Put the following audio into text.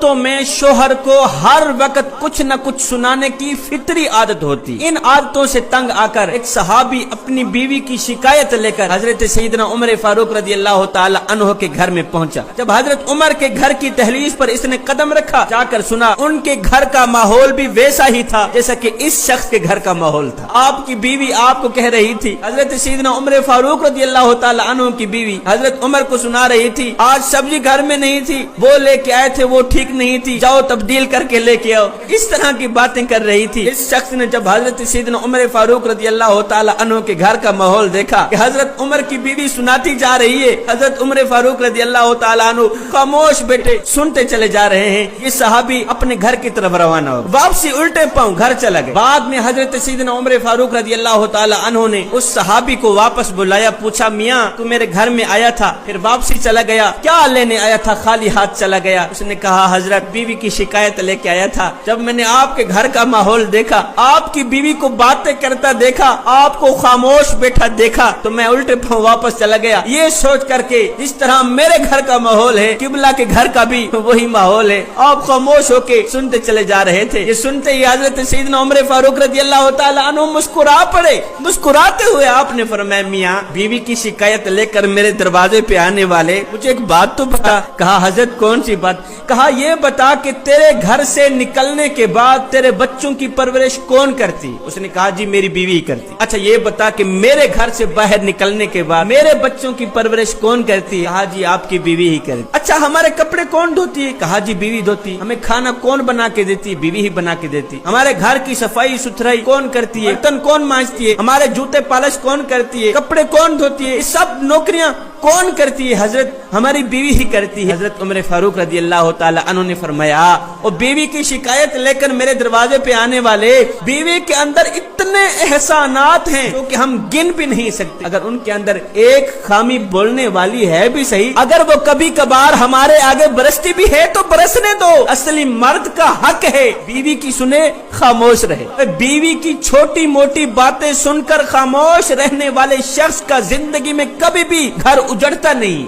عورتوں میں شوہر کو ہر وقت کچھ نہ کچھ سنانے کی فطری عادت ہوتی. ان عادتوں سے تنگ آ کر ایک صحابی اپنی بیوی کی شکایت لے کر حضرت سیدنا عمر فاروق رضی اللہ تعالی عنہ کے گھر میں پہنچا. جب حضرت عمر کے گھر کی دہلیز پر اس نے قدم رکھا، جا کر سنا ان کے گھر کا ماحول بھی ویسا ہی تھا جیسا کہ اس شخص کے گھر کا ماحول تھا. آپ کی بیوی آپ کو کہہ رہی تھی، حضرت سیدنا عمر فاروق رضی اللہ تعالی عنہ کی بیوی حضرت عمر کو سنا رہی تھی، آج سبزی گھر میں نہیں تھی، وہ لے کے آئے تھے وہ ٹھیک نہیں تھی، جاؤ تبدیل کر کے لے کے آؤ. اس طرح کی باتیں کر رہی تھی. اس شخص نے جب حضرت سیدنا عمر فاروق رضی اللہ تعالی عنہ کے گھر کا ماحول دیکھا کہ حضرت عمر کی بیوی سناتی جا رہی ہے، حضرت عمر فاروق رضی اللہ تعالی عنہ خاموش بیٹھے سنتے چلے جا رہے ہیں، یہ صحابی اپنے گھر کی طرف روانہ ہو. واپسی الٹے پاؤں گھر چلا گیا. بعد میں حضرت سیدنا عمر فاروق رضی اللہ تعالی عنہ نے اس صحابی کو واپس بلایا، پوچھا میاں تو میرے گھر میں آیا تھا پھر واپسی چلا گیا، کیا لینے آیا تھا، خالی ہاتھ چلا گیا؟ اس نے کہا حضرت بیوی کی شکایت لے کے آیا تھا. جب میں نے آپ کے گھر کا ماحول دیکھا، آپ کی بیوی کو باتیں کرتا دیکھا، آپ کو خاموش بیٹھا دیکھا تو میں الٹے پاؤں واپس چلا گیا، یہ سوچ کر کے جس طرح میرے گھر کا ماحول ہے قبلہ کے گھر کا بھی وہی ماحول ہے. آپ خاموش ہو کے سنتے چلے جا رہے تھے. یہ سنتے ہی حضرت سیدنا عمر فاروق رضی اللہ تعالی عنہ مسکرا پڑے. مسکراتے ہوئے آپ نے فرمایا میاں بیوی کی شکایت لے کر میرے دروازے پہ آنے والے مجھے ایک بات تو بتا. کہا حضرت کون سی بات؟ کہا یہ بتا کہ تیرے گھر سے نکلنے کے بعد تیرے بچوں کی پرورش کون کرتی؟ اس نے کہا جی میری بیوی کرتی. اچھا یہ بتا کہ میرے گھر سے باہر نکلنے کے بعد میرے بچوں کی پرورش کون کرتی؟ کہا جی آپ کی بیوی ہی کرتی. اچھا ہمارے کپڑے کون دھوتی ہے؟ کہا جی بیوی دھوتی. ہمیں کھانا کون بنا کے دیتی؟ بیوی ہی بنا کے دیتی. ہمارے گھر کی صفائی ستھرائی کون کرتی ہے؟ برتن کون مانجتی ہے؟ ہمارے جوتے پالش کون کرتی ہے؟ کپڑے کون دھوتی ہے؟ یہ سب نوکریاں کون کرتی ہے؟ حضرت ہماری بیوی ہی کرتی ہے. حضرت عمر فاروق رضی اللہ تعالی عنہ نے فرمایا اور بیوی کی شکایت لے کر میرے دروازے پہ آنے والے، بیوی کے اندر اتنے احسانات ہیں جو کہ ہم گن بھی نہیں سکتے. اگر ان کے اندر ایک خامی بولنے والی ہے بھی صحیح، اگر وہ کبھی کبھار ہمارے آگے برستی بھی ہے تو برسنے دو. اصلی مرد کا حق ہے بیوی کی سنے خاموش رہے. بیوی کی چھوٹی موٹی باتیں سن کر خاموش رہنے والے شخص کا زندگی میں کبھی بھی گھر اجڑتا نہیں.